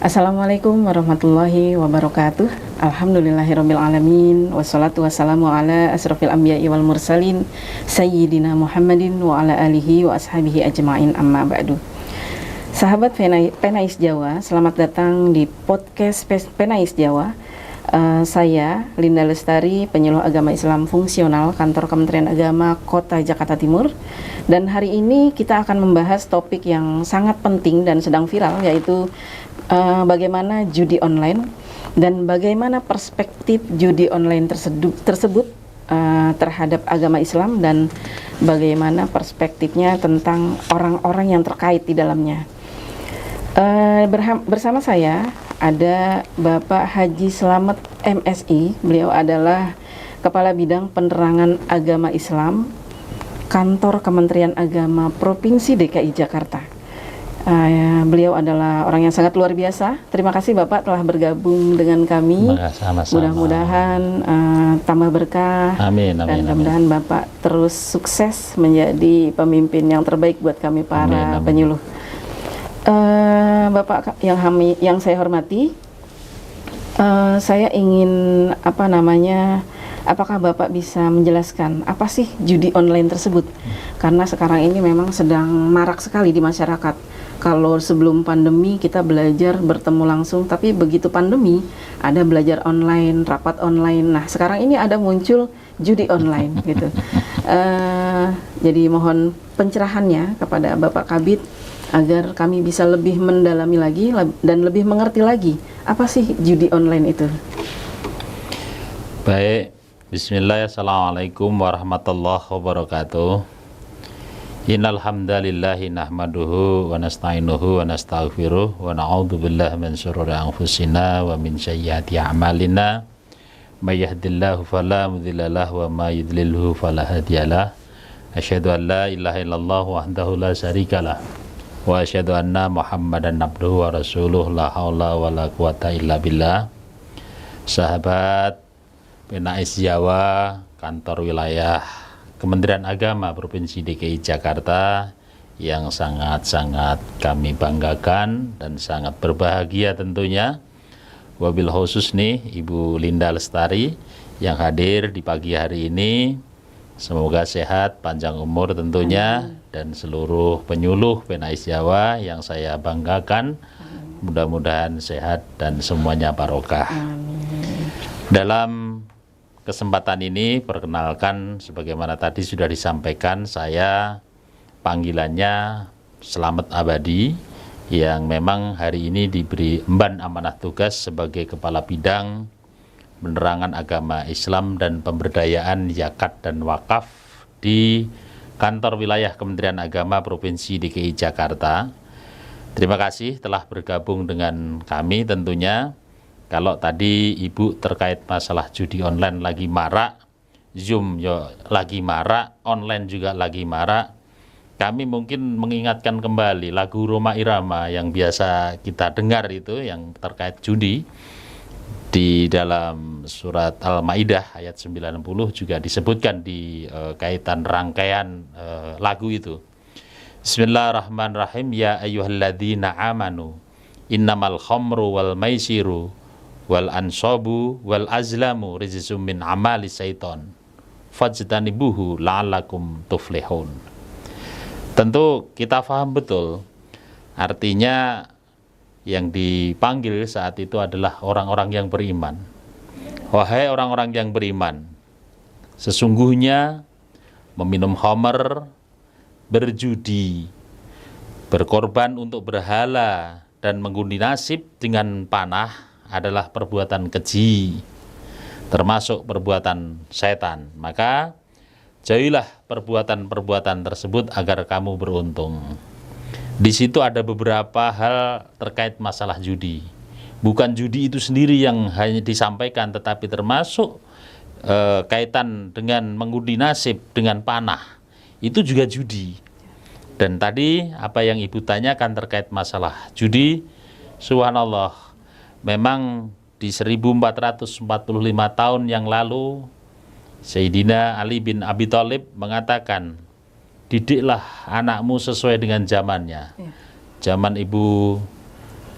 Assalamualaikum warahmatullahi wabarakatuh. Alhamdulillahirabbil alamin wassalatu wassalamu ala asrofil anbiya'i wal mursalin sayyidina Muhammadin wa ala alihi wa ashabihi ajmain, amma ba'du. Sahabat Penais Jawa, selamat datang di podcast Penais Jawa. Saya Linda Lestari, penyuluh agama Islam fungsional Kantor Kementerian Agama Kota Jakarta Timur. Dan hari ini kita akan membahas topik yang sangat penting dan sedang viral, yaitu bagaimana judi online dan bagaimana perspektif judi online tersebut terhadap agama Islam, dan bagaimana perspektifnya tentang orang-orang yang terkait di dalamnya. Bersama saya ada Bapak Haji Slamet MSI. Beliau adalah Kepala Bidang Penerangan Agama Islam Kantor Kementerian Agama Provinsi DKI Jakarta. Beliau adalah orang yang sangat luar biasa. Terima kasih Bapak telah bergabung dengan kami. Mudah-mudahan tambah berkah. Amin, dan mudah-mudahan Bapak terus sukses menjadi pemimpin yang terbaik buat kami para penyuluh. Bapak yang saya hormati, saya ingin apakah Bapak bisa menjelaskan apa sih judi online tersebut? Karena sekarang ini memang sedang marak sekali di masyarakat. Kalau sebelum pandemi kita belajar bertemu langsung, tapi begitu pandemi ada belajar online, rapat online. Nah, sekarang ini ada muncul judi online gitu. Jadi mohon pencerahannya kepada Bapak Kabid agar kami bisa lebih mendalami lagi dan lebih mengerti lagi apa sih judi online itu. Baik, bismillah, assalamualaikum warahmatullahi wabarakatuh. Innal hamdalillahi nahmaduhu wa nasta'inuhu wa nastaghfiruh wa na'udzu billahi min syururi anfusina wa min sayyiati a'malina. May yahdihillahu fala mudilla lahu wa may yudlilhu fala hadiyalah. Asyhadu an la ilaha illallah wahdahu la syarikalah wa asyhadu anna Muhammadan abduhu wa rasuluh, la haula wa la quwata illa billah. Sahabat Penais Jawa, kantor wilayah Kementerian Agama Provinsi DKI Jakarta yang sangat-sangat kami banggakan dan sangat berbahagia tentunya. Wabil khusus nih Ibu Linda Lestari yang hadir di pagi hari ini. Semoga sehat, panjang umur tentunya. Dan seluruh penyuluh Penais Jawa yang saya banggakan. Mudah-mudahan sehat dan semuanya barokah. Dalam kesempatan ini perkenalkan, sebagaimana tadi sudah disampaikan, saya panggilannya Slamet Abadi, yang memang hari ini diberi emban amanah tugas sebagai Kepala Bidang Penerangan Agama Islam dan Pemberdayaan Zakat dan Wakaf di Kantor Wilayah Kementerian Agama Provinsi DKI Jakarta. Terima kasih telah bergabung dengan kami tentunya. Kalau tadi Ibu terkait masalah judi online lagi marak, Zoom lagi marak, online juga lagi marak, kami mungkin mengingatkan kembali lagu Rhoma Irama yang biasa kita dengar itu yang terkait judi. Di dalam surat Al-Maidah ayat 90 juga disebutkan di kaitan rangkaian lagu itu. Bismillahirrahmanirrahim. Ya ayyuhalladzina amanu innamal khamru wal maisiru wal ansabu wal azlamu rizqum min amali syaiton fajtanibuhu la'allakum tuflihun. Tentu kita paham betul artinya yang dipanggil saat itu adalah orang-orang yang beriman. Wahai orang-orang yang beriman, sesungguhnya meminum khamr, berjudi, berkorban untuk berhala, dan mengundi nasib dengan panah adalah perbuatan keji, termasuk perbuatan setan. Maka jauhilah perbuatan-perbuatan tersebut agar kamu beruntung. Di situ ada beberapa hal terkait masalah judi. Bukan judi itu sendiri yang hanya disampaikan, tetapi termasuk kaitan dengan mengundi nasib dengan panah. Itu juga judi. Dan tadi apa yang Ibu tanyakan terkait masalah judi, subhanallah, memang di 1445 tahun yang lalu Sayyidina Ali bin Abi Thalib mengatakan, didiklah anakmu sesuai dengan zamannya. Zaman Ibu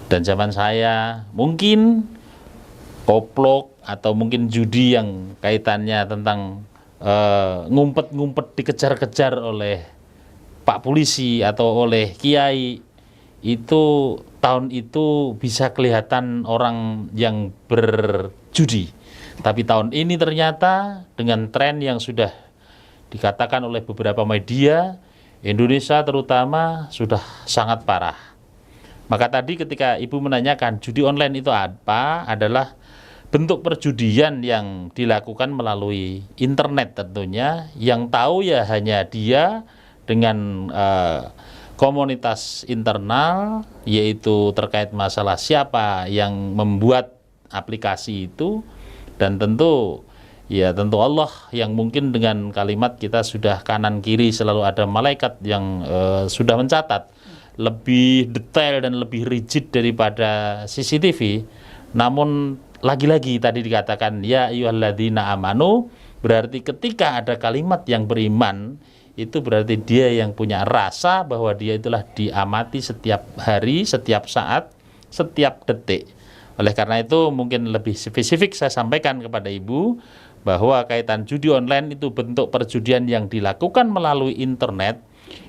Dan zaman saya mungkin koplok atau mungkin judi yang kaitannya tentang ngumpet-ngumpet dikejar-kejar oleh Pak Polisi atau oleh Kiai, itu tahun itu bisa kelihatan orang yang berjudi. Tapi tahun ini ternyata dengan tren yang sudah dikatakan oleh beberapa media, Indonesia terutama sudah sangat parah. Maka tadi ketika Ibu menanyakan judi online itu apa, adalah bentuk perjudian yang dilakukan melalui internet tentunya, yang tahu ya hanya dia dengan komunitas internal, yaitu terkait masalah siapa yang membuat aplikasi itu, dan tentu Allah yang mungkin dengan kalimat kita sudah kanan kiri selalu ada malaikat yang sudah mencatat lebih detail dan lebih rigid daripada CCTV. Namun lagi-lagi tadi dikatakan ya ayyuhalladzina amanu, berarti ketika ada kalimat yang beriman, itu berarti dia yang punya rasa bahwa dia itulah diamati setiap hari, setiap saat, setiap detik. Oleh karena itu mungkin lebih spesifik saya sampaikan kepada Ibu bahwa kaitan judi online itu bentuk perjudian yang dilakukan melalui internet,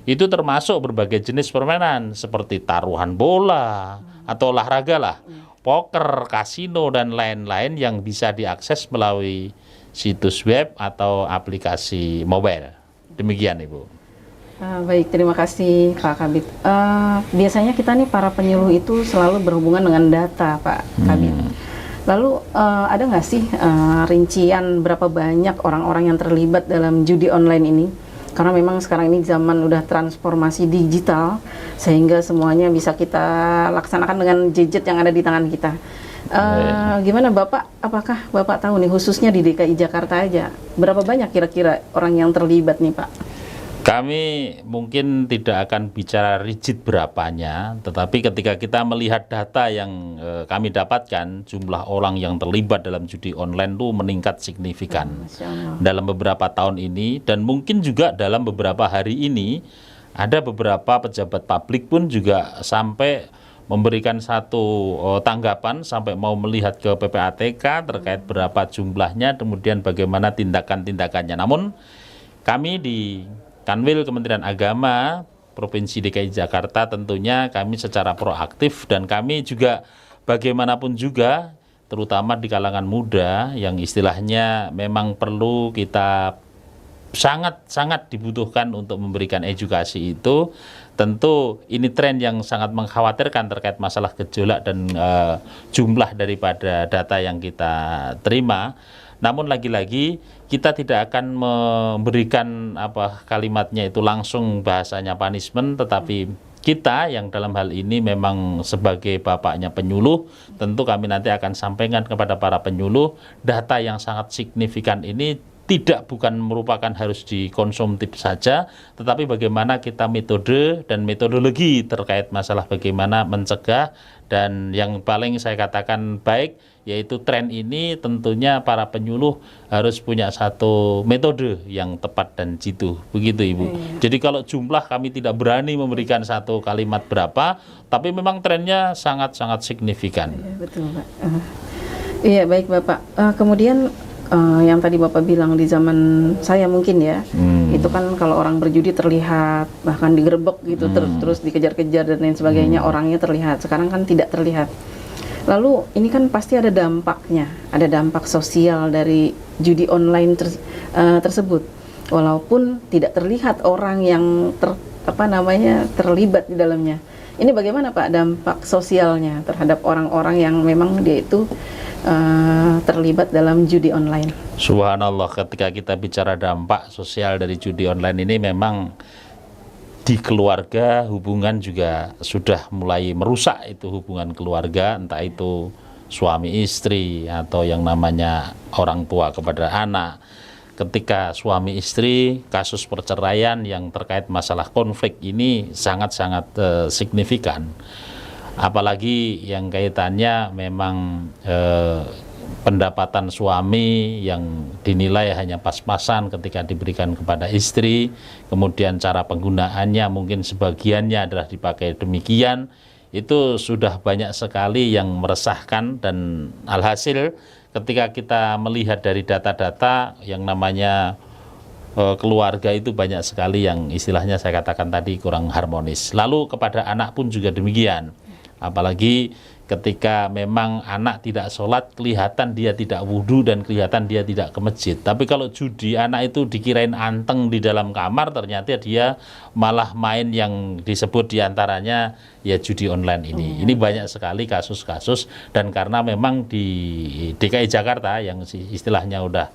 itu termasuk berbagai jenis permainan seperti taruhan bola atau olahraga lah, poker, kasino dan lain-lain yang bisa diakses melalui situs web atau aplikasi mobile. Demikian Ibu. Baik, terima kasih Pak Kabid. Biasanya kita nih para penyuluh itu selalu berhubungan dengan data, Pak Kabid. Lalu ada nggak sih rincian berapa banyak orang-orang yang terlibat dalam judi online ini? Karena memang sekarang ini zaman udah transformasi digital, sehingga semuanya bisa kita laksanakan dengan gadget yang ada di tangan kita. Gimana Bapak, apakah Bapak tahu nih khususnya di DKI Jakarta aja, berapa banyak kira-kira orang yang terlibat nih Pak? Kami mungkin tidak akan bicara rigid berapanya, tetapi ketika kita melihat data yang kami dapatkan, jumlah orang yang terlibat dalam judi online itu meningkat signifikan dalam beberapa tahun ini, dan mungkin juga dalam beberapa hari ini ada beberapa pejabat publik pun juga sampai memberikan satu tanggapan, sampai mau melihat ke PPATK terkait berapa jumlahnya, kemudian bagaimana tindakan-tindakannya. Namun kami di Kanwil Kementerian Agama Provinsi DKI Jakarta tentunya kami secara proaktif, dan kami juga bagaimanapun juga terutama di kalangan muda yang istilahnya memang perlu kita sangat-sangat dibutuhkan untuk memberikan edukasi itu. Tentu ini tren yang sangat mengkhawatirkan terkait masalah gejolak dan jumlah daripada data yang kita terima. Namun lagi-lagi kita tidak akan memberikan kalimatnya itu langsung bahasanya punishment, tetapi kita yang dalam hal ini memang sebagai bapaknya penyuluh, tentu kami nanti akan sampaikan kepada para penyuluh data yang sangat signifikan ini bukan merupakan harus dikonsumtif saja, tetapi bagaimana kita metode dan metodologi terkait masalah bagaimana mencegah. Dan yang paling saya katakan baik, yaitu tren ini tentunya para penyuluh harus punya satu metode yang tepat dan jitu. Begitu Ibu. Jadi kalau jumlah kami tidak berani memberikan satu kalimat berapa, tapi memang trennya sangat-sangat signifikan. Betul Pak. Iya baik Bapak. Kemudian yang tadi Bapak bilang di zaman saya mungkin ya, itu kan kalau orang berjudi terlihat, bahkan digerebek gitu, terus dikejar-kejar dan lain sebagainya, orangnya terlihat. Sekarang kan tidak terlihat. Lalu ini kan pasti ada dampaknya, ada dampak sosial dari judi online tersebut. Walaupun tidak terlihat orang yang terlibat di dalamnya. Ini bagaimana Pak dampak sosialnya terhadap orang-orang yang memang dia itu terlibat dalam judi online? Subhanallah, ketika kita bicara dampak sosial dari judi online ini, memang di keluarga hubungan juga sudah mulai merusak itu hubungan keluarga, entah itu suami istri atau yang namanya orang tua kepada anak. Ketika suami istri kasus perceraian yang terkait masalah konflik ini sangat-sangat signifikan. Apalagi yang kaitannya memang pendapatan suami yang dinilai hanya pas-pasan ketika diberikan kepada istri, kemudian cara penggunaannya mungkin sebagiannya adalah dipakai demikian. itu sudah banyak sekali yang meresahkan, dan alhasil ketika kita melihat dari data-data yang namanya keluarga itu banyak sekali yang istilahnya saya katakan tadi kurang harmonis. Lalu kepada anak pun juga demikian. Apalagi ketika memang anak tidak sholat, kelihatan dia tidak wudhu dan kelihatan dia tidak ke masjid. Tapi kalau judi, anak itu dikirain anteng di dalam kamar, ternyata dia malah main yang disebut diantaranya ya judi online ini. Ini banyak sekali kasus-kasus, dan karena memang di DKI Jakarta yang istilahnya udah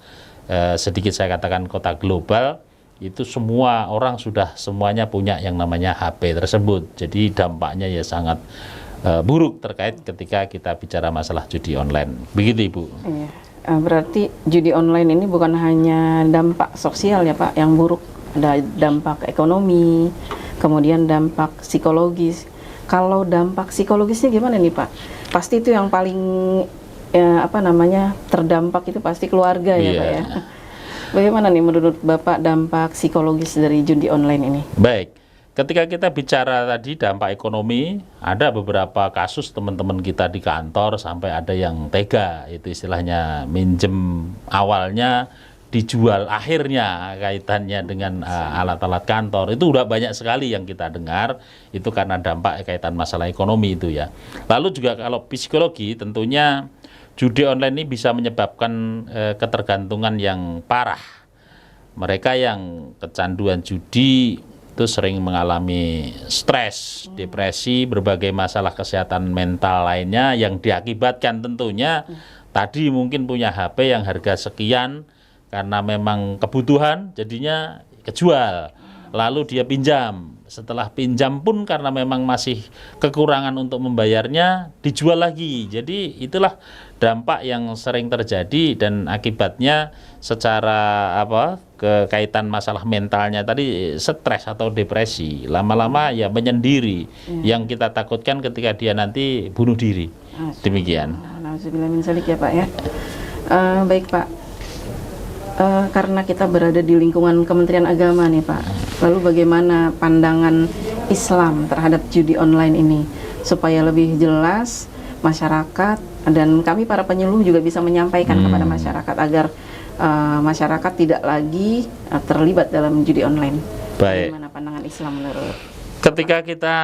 sedikit saya katakan kota global, itu semua orang sudah semuanya punya yang namanya HP tersebut. Jadi dampaknya ya sangat buruk terkait ketika kita bicara masalah judi online. Begitu Ibu. Iya. Berarti judi online ini bukan hanya dampak sosial ya Pak yang buruk, ada dampak ekonomi, kemudian dampak psikologis. Kalau dampak psikologisnya gimana nih Pak? Pasti itu yang paling terdampak itu pasti keluarga ya Pak ya. Bagaimana nih menurut Bapak dampak psikologis dari judi online ini? Baik. Ketika kita bicara tadi dampak ekonomi, ada beberapa kasus teman-teman kita di kantor sampai ada yang tega, itu istilahnya minjem awalnya dijual akhirnya kaitannya dengan alat-alat kantor. Itu udah banyak sekali yang kita dengar, itu karena dampak kaitan masalah ekonomi itu ya. Lalu juga kalau psikologi, tentunya judi online ini bisa menyebabkan ketergantungan yang parah. Mereka yang kecanduan judi itu sering mengalami stres, depresi, berbagai masalah kesehatan mental lainnya yang diakibatkan tentunya tadi mungkin punya HP yang harga sekian karena memang kebutuhan jadinya kejual, lalu dia pinjam, setelah pinjam pun karena memang masih kekurangan untuk membayarnya dijual lagi. Jadi itulah dampak yang sering terjadi, dan akibatnya secara kekaitan masalah mentalnya tadi stres atau depresi, lama-lama ya menyendiri, yang kita takutkan ketika dia nanti bunuh diri. Demikian. Nauzubillah min dzalik ya Pak ya. Baik Pak, karena kita berada di lingkungan Kementerian Agama nih Pak, lalu bagaimana pandangan Islam terhadap judi online ini supaya lebih jelas masyarakat dan kami para penyuluh juga bisa menyampaikan kepada masyarakat agar masyarakat tidak lagi terlibat dalam judi online. Baik. Bagaimana pandangan Islam menurut? Ketika kita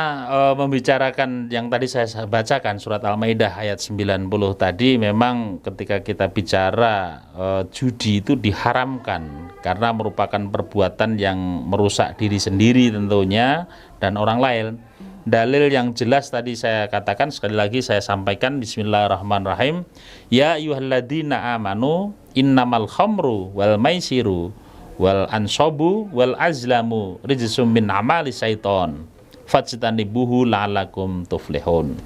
membicarakan yang tadi saya bacakan surat Al-Maidah ayat 90 tadi, memang ketika kita bicara judi itu diharamkan karena merupakan perbuatan yang merusak diri sendiri tentunya dan orang lain. Dalil yang jelas tadi saya katakan, sekali lagi saya sampaikan, bismillahirrahmanirrahim. Ya ayyuhalladzina amanu innamal khamru wal maisiru wal ansobu wal azlamu rijsum min amali syaiton fajtanibuhu la'alakum tuflihun.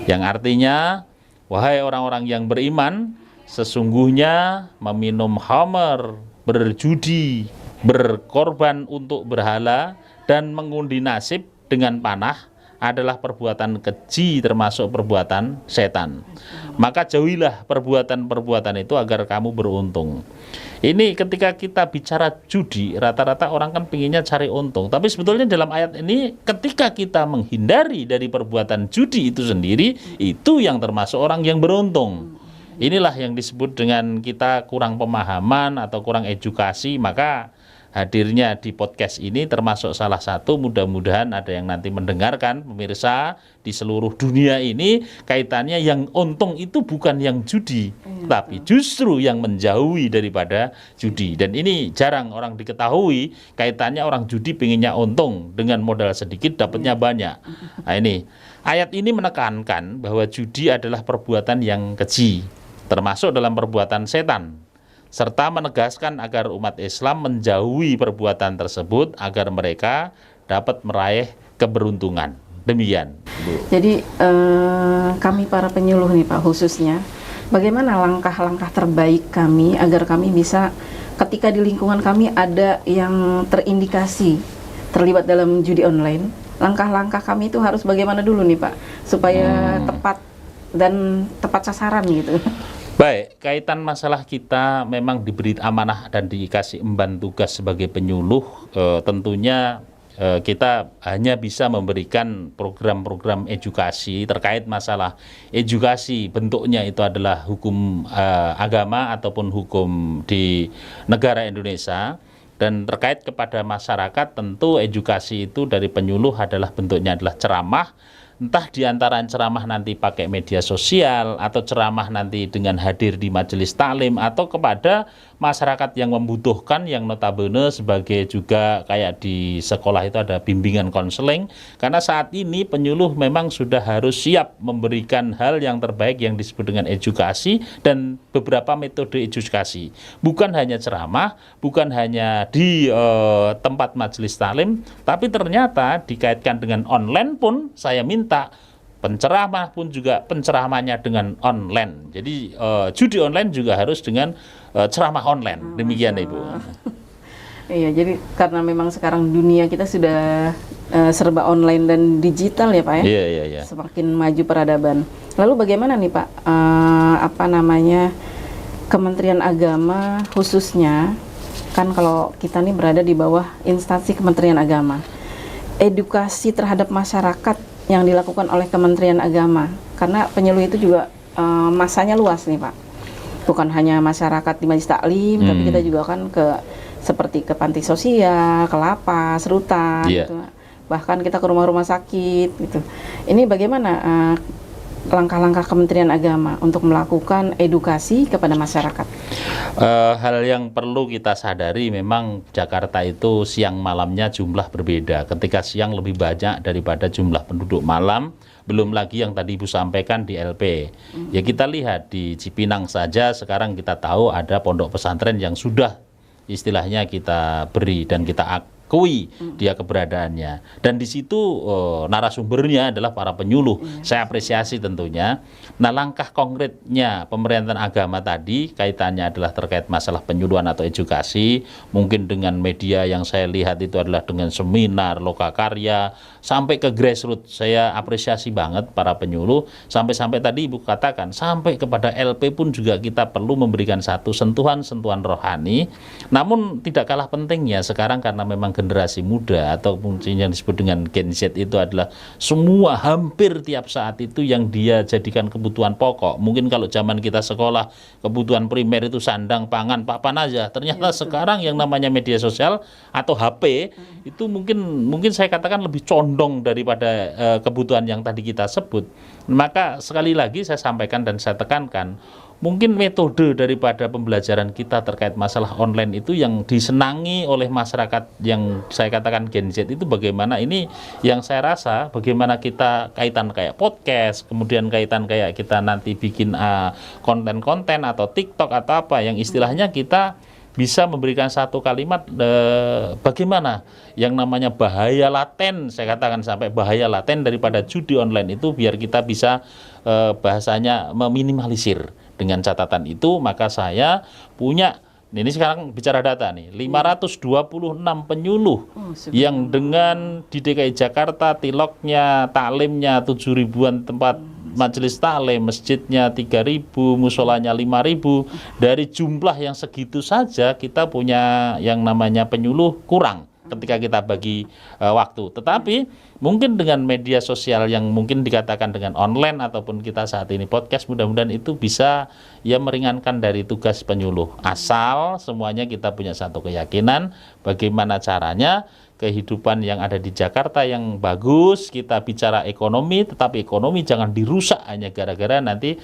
Yang artinya, wahai orang-orang yang beriman, sesungguhnya meminum khamr, berjudi, berkorban untuk berhala, dan mengundi nasib dengan panah adalah perbuatan keji, termasuk perbuatan setan. Maka jauhilah perbuatan-perbuatan itu agar kamu beruntung. Ini ketika kita bicara judi, rata-rata orang kan pinginnya cari untung. Tapi sebetulnya dalam ayat ini, ketika kita menghindari dari perbuatan judi itu sendiri, itu yang termasuk orang yang beruntung. Inilah yang disebut dengan kita kurang pemahaman atau kurang edukasi, maka hadirnya di podcast ini termasuk salah satu, mudah-mudahan ada yang nanti mendengarkan, pemirsa di seluruh dunia ini, kaitannya yang untung itu bukan yang judi, tapi justru yang menjauhi daripada judi. Dan ini jarang orang diketahui, kaitannya orang judi pengennya untung, dengan modal sedikit dapatnya banyak. Nah ini, ayat ini menekankan bahwa judi adalah perbuatan yang keji, termasuk dalam perbuatan setan, serta menegaskan agar umat Islam menjauhi perbuatan tersebut agar mereka dapat meraih keberuntungan. Demikian, Bu. Jadi kami para penyuluh nih Pak khususnya, bagaimana langkah-langkah terbaik kami agar kami bisa, ketika di lingkungan kami ada yang terindikasi terlibat dalam judi online, langkah-langkah kami itu harus bagaimana dulu nih Pak supaya tepat dan tepat sasaran gitu. Baik, kaitan masalah kita memang diberi amanah dan dikasih emban tugas sebagai penyuluh, tentunya kita hanya bisa memberikan program-program edukasi terkait masalah edukasi, bentuknya itu adalah hukum agama ataupun hukum di negara Indonesia. Dan terkait kepada masyarakat, tentu edukasi itu dari penyuluh adalah bentuknya adalah ceramah, entah di antara ceramah nanti pakai media sosial atau ceramah nanti dengan hadir di majelis taklim atau kepada masyarakat yang membutuhkan, yang notabene sebagai juga kayak di sekolah itu ada bimbingan konseling, karena saat ini penyuluh memang sudah harus siap memberikan hal yang terbaik yang disebut dengan edukasi dan beberapa metode edukasi, bukan hanya ceramah, bukan hanya di tempat majelis taklim, tapi ternyata dikaitkan dengan online pun saya minta penceramah pun juga penceramahnya dengan online. Jadi judi online juga harus dengan ceramah online. Demikian Ibu. Iya, jadi karena memang sekarang dunia kita sudah serba online dan digital ya Pak ya. Iya. Semakin maju peradaban. Lalu bagaimana nih Pak, Kementerian Agama khususnya, kan kalau kita nih berada di bawah instansi Kementerian Agama, edukasi terhadap masyarakat yang dilakukan oleh Kementerian Agama, karena penyuluh itu juga masanya luas nih Pak, bukan hanya masyarakat di majelis taklim, tapi kita juga kan seperti ke panti sosial, ke lapas, rutan, gitu. Bahkan kita ke rumah-rumah sakit gitu. Ini bagaimana langkah-langkah Kementerian Agama untuk melakukan edukasi kepada masyarakat? Hal yang perlu kita sadari, memang Jakarta itu siang malamnya jumlah berbeda. Ketika siang lebih banyak daripada jumlah penduduk malam, belum lagi yang tadi Ibu sampaikan di LP. Ya kita lihat di Cipinang saja sekarang kita tahu ada pondok pesantren yang sudah istilahnya kita beri dan kita akui dia keberadaannya, dan di situ narasumbernya adalah para penyuluh. Saya apresiasi tentunya. Nah, langkah konkretnya pemerintahan agama tadi kaitannya adalah terkait masalah penyuluhan atau edukasi, mungkin dengan media yang saya lihat itu adalah dengan seminar, lokakarya, sampai ke grassroots. Saya apresiasi banget para penyuluh, sampai tadi Ibu katakan sampai kepada LP pun juga kita perlu memberikan satu sentuhan-sentuhan rohani. Namun tidak kalah pentingnya sekarang karena memang generasi muda atau mungkin yang disebut dengan Gen Z itu adalah semua hampir tiap saat itu yang dia jadikan kebutuhan pokok. Mungkin kalau zaman kita sekolah kebutuhan primer itu sandang, pangan, papan aja. Ternyata sekarang yang namanya media sosial atau HP itu mungkin saya katakan lebih condong daripada kebutuhan yang tadi kita sebut. Maka sekali lagi saya sampaikan dan saya tekankan, mungkin metode daripada pembelajaran kita terkait masalah online itu yang disenangi oleh masyarakat yang saya katakan Gen Z itu bagaimana, ini yang saya rasa bagaimana kita kaitan kayak podcast, kemudian kaitan kayak kita nanti bikin konten-konten atau TikTok atau apa yang istilahnya kita bisa memberikan satu kalimat bagaimana yang namanya bahaya laten, saya katakan sampai bahaya laten daripada judi online itu biar kita bisa bahasanya meminimalisir. Dengan catatan itu maka saya punya, ini sekarang bicara data nih, 526 penyuluh yang dengan di DKI Jakarta tiloknya, taklimnya 7 ribuan tempat majelis taklim, masjidnya 3.000, musolanya 5.000. Dari jumlah yang segitu saja kita punya yang namanya penyuluh kurang ketika kita bagi waktu. Tetapi mungkin dengan media sosial yang mungkin dikatakan dengan online ataupun kita saat ini podcast, mudah-mudahan itu bisa ya meringankan dari tugas penyuluh. Asal semuanya kita punya satu keyakinan bagaimana caranya kehidupan yang ada di Jakarta yang bagus, kita bicara ekonomi, tetapi ekonomi jangan dirusak hanya gara-gara nanti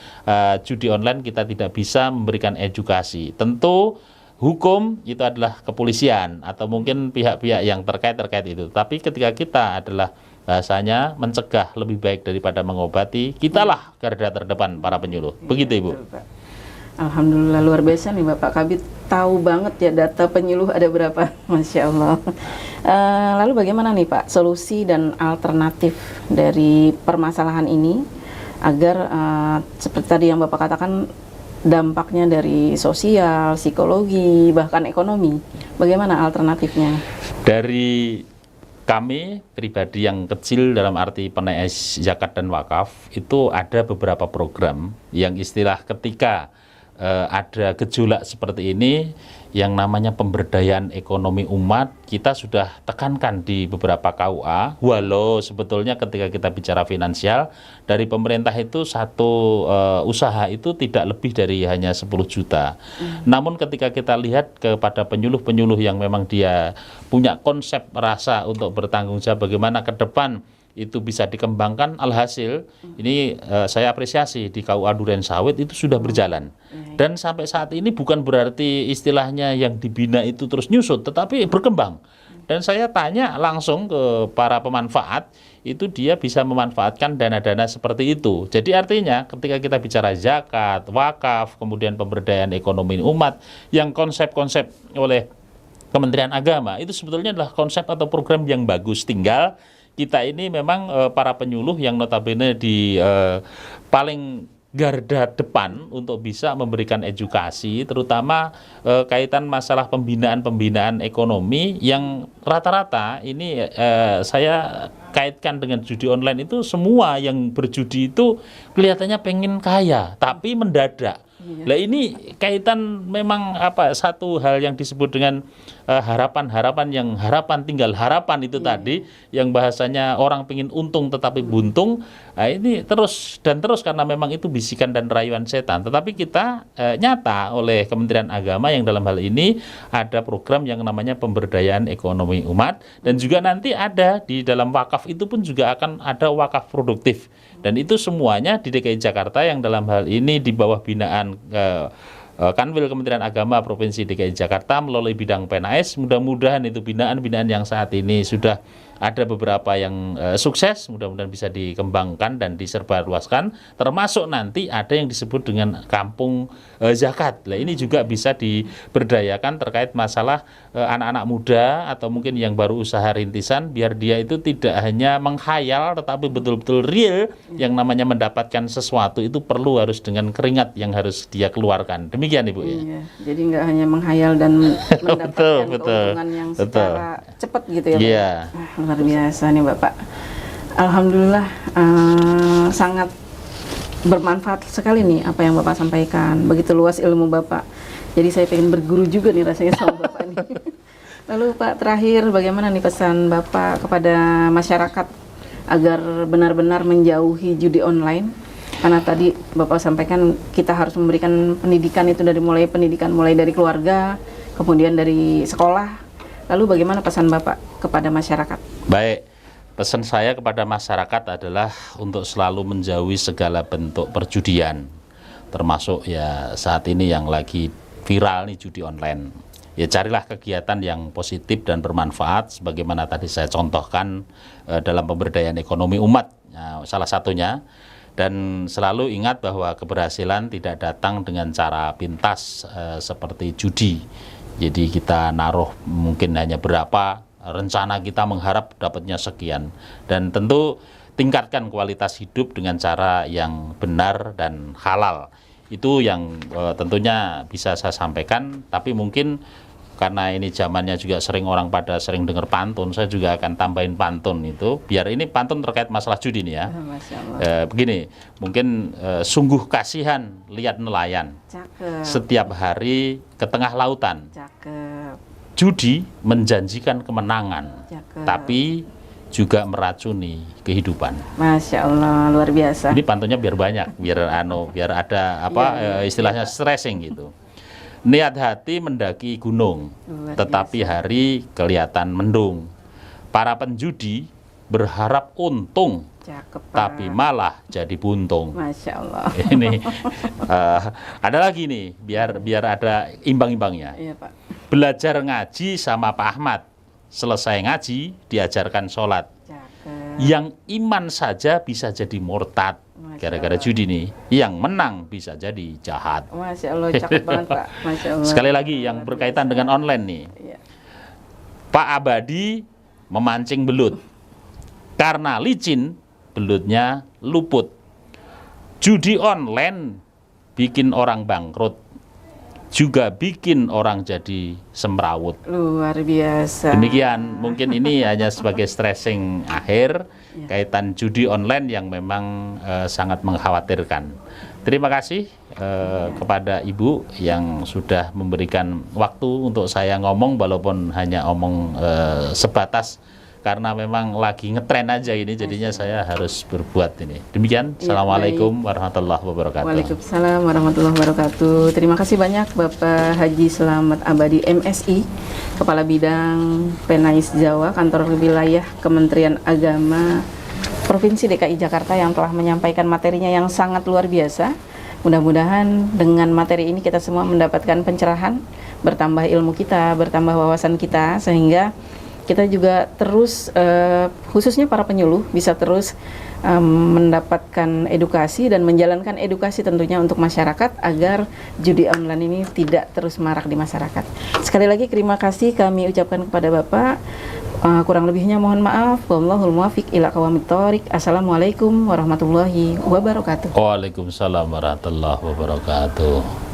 judi online kita tidak bisa memberikan edukasi. Tentu hukum itu adalah kepolisian atau mungkin pihak-pihak yang terkait itu. Tapi ketika kita adalah bahasanya mencegah lebih baik daripada mengobati, kitalah garda terdepan para penyuluh. Begitu Ibu. Alhamdulillah, luar biasa nih Bapak Kabid, tahu banget ya data penyuluh ada berapa, Masya Allah. Lalu bagaimana nih Pak solusi dan alternatif dari permasalahan ini agar seperti tadi yang Bapak katakan dampaknya dari sosial, psikologi, bahkan ekonomi, bagaimana alternatifnya? Dari kami pribadi yang kecil dalam arti PNS zakat dan wakaf itu ada beberapa program yang istilah ketika ada gejolak seperti ini, yang namanya pemberdayaan ekonomi umat kita sudah tekankan di beberapa KUA, walau sebetulnya ketika kita bicara finansial dari pemerintah itu satu usaha itu tidak lebih dari hanya 10 juta. Namun ketika kita lihat kepada penyuluh-penyuluh yang memang dia punya konsep rasa untuk bertanggung jawab bagaimana ke depan itu bisa dikembangkan, alhasil ini saya apresiasi di KUA Duren Sawit itu sudah berjalan. Dan sampai saat ini bukan berarti istilahnya yang dibina itu terus nyusut, tetapi berkembang. Dan saya tanya langsung ke para pemanfaat, itu dia bisa memanfaatkan dana-dana seperti itu. Jadi artinya ketika kita bicara zakat, wakaf, kemudian pemberdayaan ekonomi umat, yang konsep-konsep oleh Kementerian Agama, itu sebetulnya adalah konsep atau program yang bagus. Tinggal kita ini memang para penyuluh yang notabene di paling garda depan untuk bisa memberikan edukasi, terutama kaitan masalah pembinaan ekonomi yang rata-rata ini saya kaitkan dengan judi online itu semua yang berjudi itu kelihatannya pengen kaya, tapi mendadak. Nah ini kaitan memang satu hal yang disebut dengan harapan-harapan yang tinggal harapan itu tadi yang bahasanya orang pengen untung tetapi buntung. Nah, ini terus karena memang itu bisikan dan rayuan setan. Tetapi kita nyata oleh Kementerian Agama yang dalam hal ini ada program yang namanya pemberdayaan ekonomi umat, dan juga nanti ada di dalam wakaf itu pun juga akan ada wakaf produktif. Dan itu semuanya di DKI Jakarta yang dalam hal ini di bawah binaan Kanwil Kementerian Agama Provinsi DKI Jakarta melalui bidang PNAS. Mudah-mudahan itu binaan-binaan yang saat ini sudah ada beberapa yang sukses, mudah-mudahan bisa dikembangkan dan disebarluaskan, termasuk nanti ada yang disebut dengan kampung zakat. Nah, ini juga bisa diberdayakan terkait masalah anak-anak muda atau mungkin yang baru usaha rintisan, biar dia itu tidak hanya menghayal tetapi betul-betul real. Yang namanya mendapatkan sesuatu itu perlu harus dengan keringat yang harus dia keluarkan. Demikian Ibu ya. Iya, jadi nggak hanya menghayal dan mendapatkan keuntungan yang secara cepat gitu ya Pak. Iya. Luar biasa nih Bapak. Alhamdulillah sangat bermanfaat sekali nih apa yang Bapak sampaikan. Begitu luas ilmu Bapak. Jadi saya pengen berguru juga nih rasanya sama Bapak nih. Lalu Pak, terakhir bagaimana nih pesan Bapak kepada masyarakat agar benar-benar menjauhi judi online? Karena tadi Bapak sampaikan kita harus memberikan pendidikan itu mulai dari keluarga, kemudian dari sekolah. Lalu bagaimana pesan Bapak kepada masyarakat? Baik, pesan saya kepada masyarakat adalah untuk selalu menjauhi segala bentuk perjudian, termasuk ya saat ini yang lagi viral nih judi online. Ya carilah kegiatan yang positif dan bermanfaat, sebagaimana tadi saya contohkan dalam pemberdayaan ekonomi umat, salah satunya. Dan selalu ingat bahwa keberhasilan tidak datang dengan cara pintas seperti judi. Jadi kita naruh mungkin hanya berapa, rencana kita mengharap dapatnya sekian. Dan tentu tingkatkan kualitas hidup dengan cara yang benar dan halal. Itu yang tentunya bisa saya sampaikan, tapi mungkin karena ini zamannya juga orang pada sering dengar pantun, saya juga akan tambahin pantun itu, biar ini pantun terkait masalah judi nih ya. Masya Allah. Begini, mungkin sungguh kasihan lihat nelayan. Cakep. Setiap hari ke tengah lautan. Cakep. Judi menjanjikan kemenangan, Cakep. tapi juga meracuni kehidupan. Masya Allah, luar biasa. Ini pantunnya biar banyak, biar ada istilahnya stressing gitu. Niat hati mendaki gunung, tetapi hari kelihatan mendung. Para penjudi berharap untung, Cakep, Pak. tapi malah jadi buntung. Masya Allah. Ini ada lagi nih, biar ada imbang-imbangnya. Iya Pak. Belajar ngaji sama Pak Ahmad, selesai ngaji diajarkan sholat. Cakep. Yang iman saja bisa jadi murtad gara-gara judi nih, yang menang bisa jadi jahat. Masya Allah, cakep banget Pak. Masya Allah. Sekali lagi yang berkaitan dengan online nih, Iya. Pak Abadi memancing belut, karena licin belutnya luput. Judi online bikin orang bangkrut, juga bikin orang jadi semrawut. Luar biasa. Demikian, mungkin ini hanya sebagai stressing akhir kaitan judi online yang memang sangat mengkhawatirkan. Terima kasih kepada Ibu yang sudah memberikan waktu untuk saya ngomong, walaupun hanya omong sebatas karena memang lagi ngetren aja ini, jadinya saya harus berbuat ini. Demikian, Assalamualaikum warahmatullahi wabarakatuh. Waalaikumsalam warahmatullahi wabarakatuh. Terima kasih banyak Bapak Haji Selamat Abadi MSI, Kepala Bidang Penais Jawa, Kantor Wilayah Kementerian Agama Provinsi DKI Jakarta, yang telah menyampaikan materinya yang sangat luar biasa. Mudah-mudahan dengan materi ini kita semua mendapatkan pencerahan, bertambah ilmu kita, bertambah wawasan kita, sehingga kita juga terus, khususnya para penyuluh, bisa terus mendapatkan edukasi dan menjalankan edukasi tentunya untuk masyarakat agar judi online ini tidak terus marak di masyarakat. Sekali lagi terima kasih kami ucapkan kepada Bapak. Kurang lebihnya mohon maaf. Wallahul muwaffiq ila aqwamit thoriq. Assalamualaikum warahmatullahi wabarakatuh. Waalaikumsalam warahmatullahi wabarakatuh.